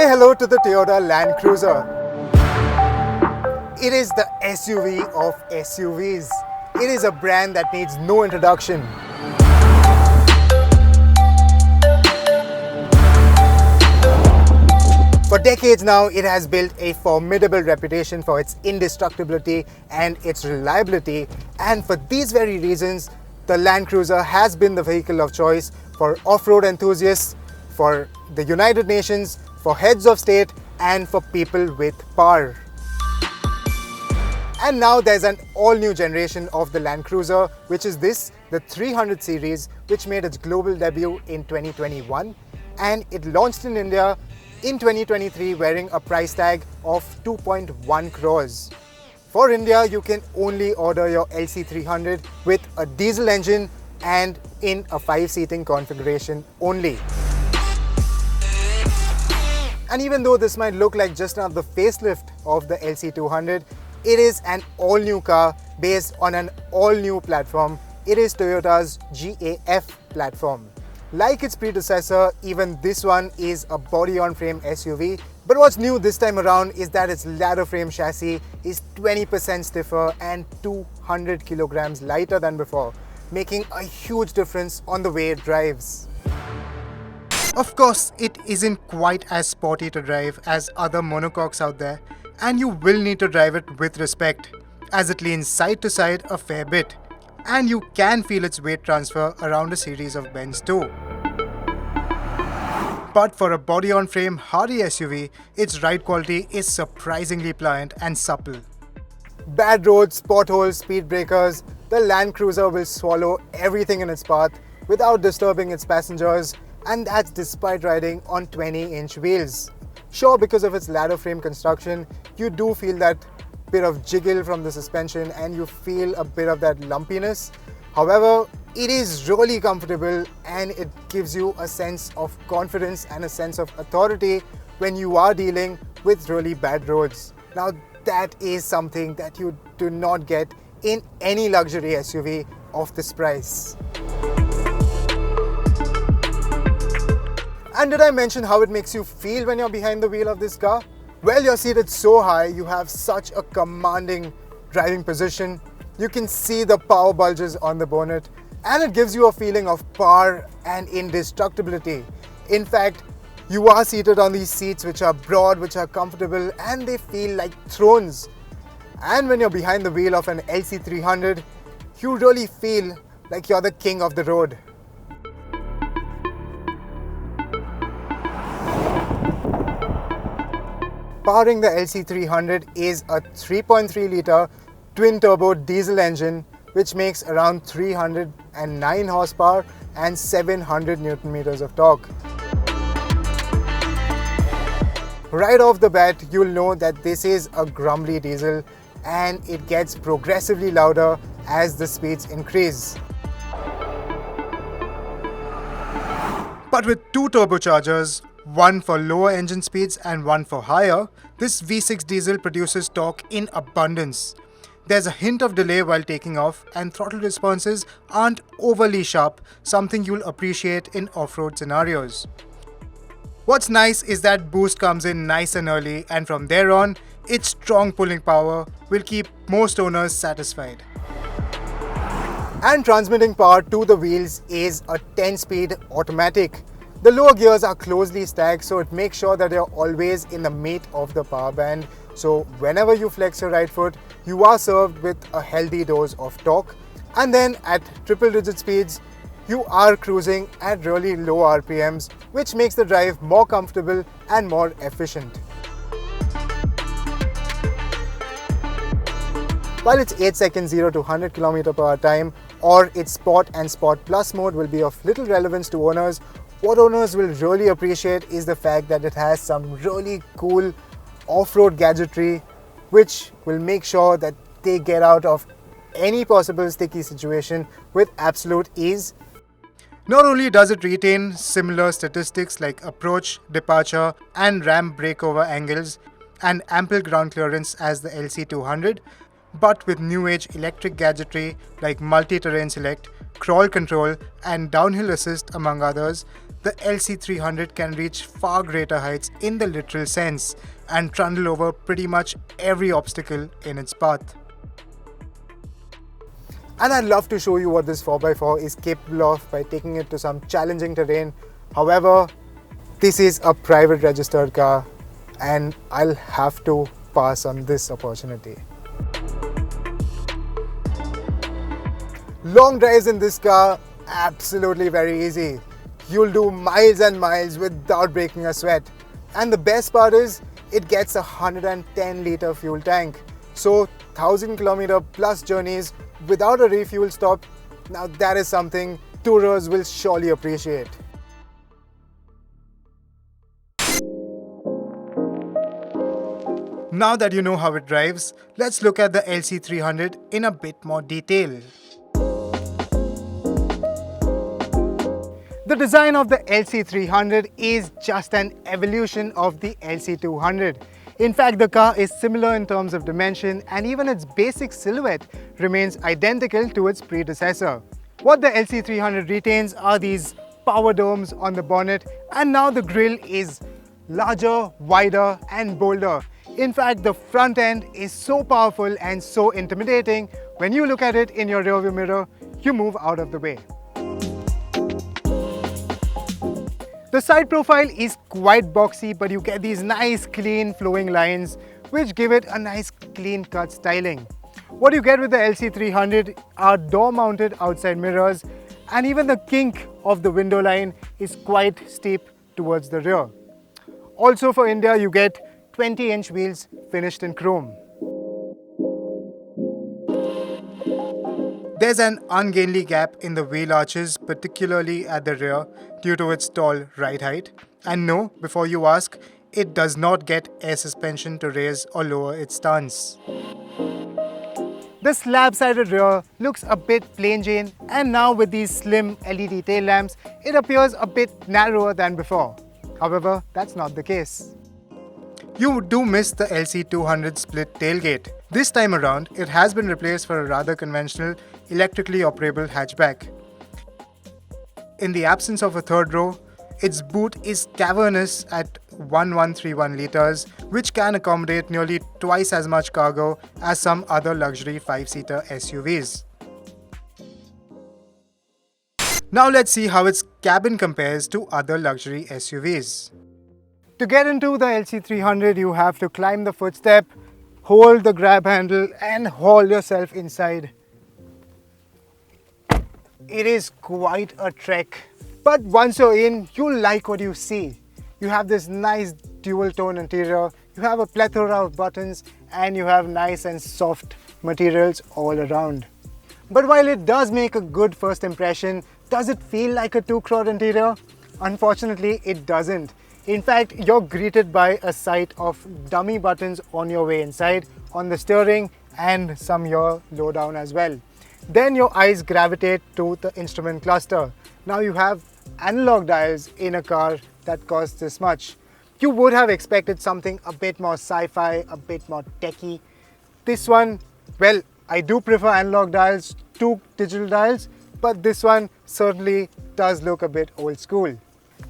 Say hello to the Toyota Land Cruiser. It is the SUV of SUVs. It is a brand that needs no introduction. For decades now, it has built a formidable reputation for its indestructibility and its reliability, and for these very reasons, the Land Cruiser has been the vehicle of choice for off-road enthusiasts, for the United Nations, for heads of state, and for people with power. And now there's an all-new generation of the Land Cruiser, which is the 300 series, which made its global debut in 2021, and it launched in India in 2023 wearing a price tag of 2.1 crores. For India, you can only order your LC300 with a diesel engine and in a 5-seating configuration only. And even though this might look like just another facelift of the LC200, it is an all-new car based on an all-new platform. It is Toyota's GAF platform. Like its predecessor, even this one is a body-on-frame SUV. But what's new this time around is that its ladder frame chassis is 20% stiffer and 200 kilograms lighter than before, making a huge difference on the way it drives. Of course, it isn't quite as sporty to drive as other monocoques out there, and you will need to drive it with respect, as it leans side to side a fair bit, and you can feel its weight transfer around a series of bends too. But for a body-on-frame hardy SUV, its ride quality is surprisingly pliant and supple. Bad roads, potholes, speed breakers, the Land Cruiser will swallow everything in its path without disturbing its passengers, and that's despite riding on 20-inch wheels. Sure, because of its ladder frame construction, you do feel that bit of jiggle from the suspension and you feel a bit of that lumpiness. However, it is really comfortable and it gives you a sense of confidence and a sense of authority when you are dealing with really bad roads. Now, that is something that you do not get in any luxury SUV of this price. And did I mention how it makes you feel when you're behind the wheel of this car? Well, you're seated so high, you have such a commanding driving position. You can see the power bulges on the bonnet, and it gives you a feeling of power and indestructibility. In fact, you are seated on these seats which are broad, which are comfortable, and they feel like thrones. And when you're behind the wheel of an LC300, you really feel like you're the king of the road. Powering the LC300 is a 3.3-litre twin-turbo diesel engine which makes around 309 horsepower and 700 Nm of torque. Right off the bat, you'll know that this is a grumbly diesel and it gets progressively louder as the speeds increase. But with two turbochargers, one for lower engine speeds and one for higher, this V6 diesel produces torque in abundance. There's a hint of delay while taking off, and throttle responses aren't overly sharp, something you'll appreciate in off-road scenarios. What's nice is that boost comes in nice and early, and from there on, its strong pulling power will keep most owners satisfied. And transmitting power to the wheels is a 10-speed automatic. The lower gears are closely stacked, so it makes sure that you're always in the meat of the power band. So whenever you flex your right foot, you are served with a healthy dose of torque. And then at triple-digit speeds, you are cruising at really low RPMs, which makes the drive more comfortable and more efficient. While its 8 second 0 to 100 km/h time or its Sport and Sport Plus mode will be of little relevance to owners, what owners will really appreciate is the fact that it has some really cool off-road gadgetry which will make sure that they get out of any possible sticky situation with absolute ease. Not only does it retain similar statistics like approach, departure and ramp breakover angles and ample ground clearance as the LC200, but with new age electric gadgetry like multi-terrain select, crawl control, and downhill assist among others, the LC300 can reach far greater heights in the literal sense and trundle over pretty much every obstacle in its path. And I'd love to show you what this 4x4 is capable of by taking it to some challenging terrain. However, this is a private registered car and I'll have to pass on this opportunity. Long drives in this car, absolutely very easy. You'll do miles and miles without breaking a sweat. And the best part is, it gets a 110 litre fuel tank. So 1000 kilometer plus journeys without a refuel stop, now that is something tourers will surely appreciate. Now that you know how it drives, let's look at the LC300 in a bit more detail. The design of the LC300 is just an evolution of the LC200. In fact, the car is similar in terms of dimension and even its basic silhouette remains identical to its predecessor. What the LC300 retains are these power domes on the bonnet, and now the grille is larger, wider and bolder. In fact, the front end is so powerful and so intimidating, when you look at it in your rearview mirror, you move out of the way. The side profile is quite boxy, but you get these nice clean flowing lines which give it a nice clean cut styling. What you get with the LC300 are door mounted outside mirrors, and even the kink of the window line is quite steep towards the rear. Also for India, you get 20-inch wheels finished in chrome. There's an ungainly gap in the wheel arches, particularly at the rear, due to its tall ride height. And no, before you ask, it does not get air suspension to raise or lower its stance. The slab-sided rear looks a bit plain Jane, and now with these slim LED tail lamps, it appears a bit narrower than before. However, that's not the case. You do miss the LC200 split tailgate. This time around, it has been replaced for a rather conventional, electrically operable hatchback. In the absence of a third row, its boot is cavernous at 1131 litres, which can accommodate nearly twice as much cargo as some other luxury 5-seater SUVs. Now let's see how its cabin compares to other luxury SUVs. To get into the LC300, you have to climb the footstep, hold the grab handle and haul yourself inside. It is quite a trek, but once you're in, you'll like what you see. You have this nice dual tone interior, you have a plethora of buttons, and you have nice and soft materials all around. But while it does make a good first impression, does it feel like a 2-crore interior? Unfortunately, it doesn't. In fact, you're greeted by a sight of dummy buttons on your way inside, on the steering and some here low down as well. Then your eyes gravitate to the instrument cluster. Now you have analog dials in a car that costs this much. You would have expected something a bit more sci-fi, a bit more techy. This one, well, I do prefer analog dials to digital dials, but this one certainly does look a bit old school.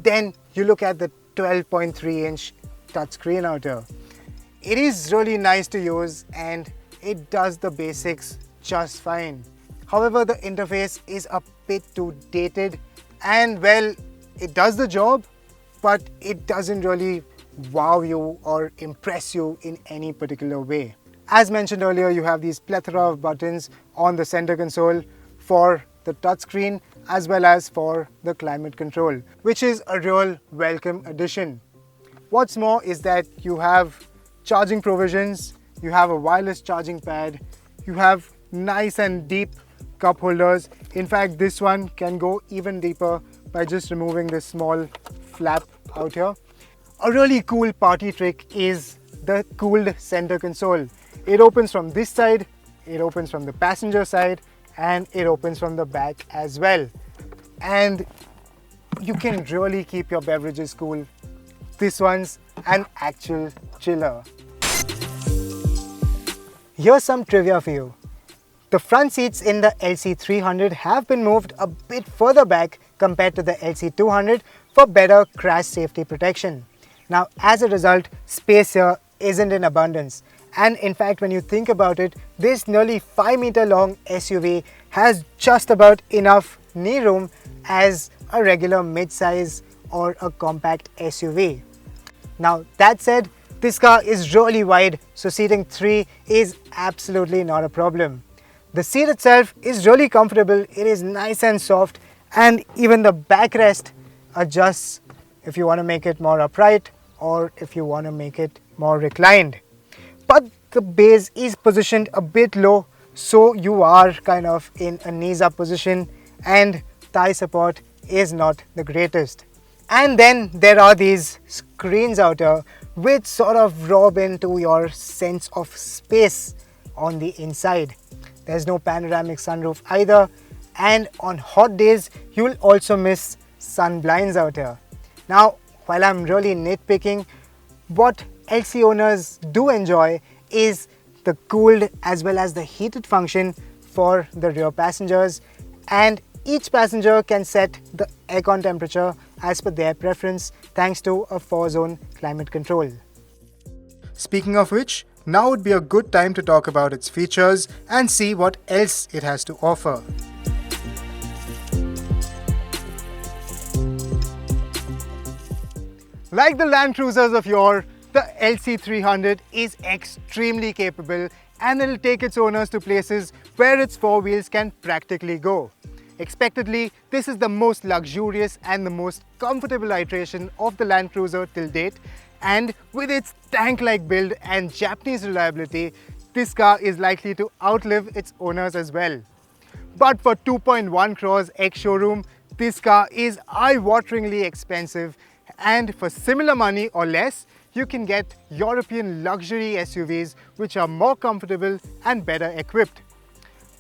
Then you look at the 12.3-inch touchscreen out here. It is really nice to use and it does the basics just fine. However, the interface is a bit too dated and well, it does the job, but it doesn't really wow you or impress you in any particular way. As mentioned earlier, you have these plethora of buttons on the center console for the touchscreen as well as for the climate control, which is a real welcome addition. What's more is that you have charging provisions, you have a wireless charging pad, you have nice and deep cup holders. In fact, this one can go even deeper by just removing this small flap out here. A really cool party trick is the cooled center console. It opens from this side, it opens from the passenger side, and it opens from the back as well. And you can really keep your beverages cool. This one's an actual chiller. Here's some trivia for you. The front seats in the LC300 have been moved a bit further back compared to the LC200 for better crash safety protection. Now, as a result, space here isn't in abundance. And in fact, when you think about it, this nearly 5-meter long SUV has just about enough knee room as a regular mid-size or a compact SUV. Now, that said, this car is really wide, so seating 3 is absolutely not a problem. The seat itself is really comfortable, it is nice and soft, and even the backrest adjusts if you want to make it more upright or if you want to make it more reclined. But the base is positioned a bit low, so you are kind of in a knees up position and thigh support is not the greatest. And then there are these screens out here which sort of rob into your sense of space on the inside. There's no panoramic sunroof either, and on hot days you'll also miss sun blinds out here. Now, while I'm really nitpicking, what LC owners do enjoy is the cooled as well as the heated function for the rear passengers, and each passenger can set the aircon temperature as per their preference thanks to a 4-zone climate control. Speaking of which, now would be a good time to talk about its features and see what else it has to offer. Like the Land Cruisers of yore, the LC300 is extremely capable and it'll take its owners to places where its 4 wheels can practically go. Expectedly, this is the most luxurious and the most comfortable iteration of the Land Cruiser till date, and with its tank-like build and Japanese reliability, this car is likely to outlive its owners as well. But for 2.1 crores ex-showroom, this car is eye-wateringly expensive, and for similar money or less, you can get European luxury SUVs which are more comfortable and better equipped.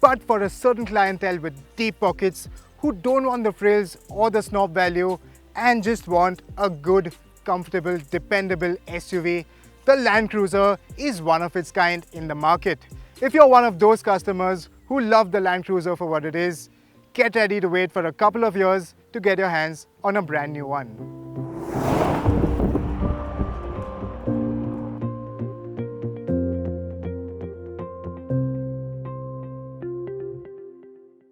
But for a certain clientele with deep pockets who don't want the frills or the snob value and just want a good, comfortable, dependable SUV, the Land Cruiser is one of its kind in the market. If you're one of those customers who love the Land Cruiser for what it is, get ready to wait for a couple of years to get your hands on a brand new one.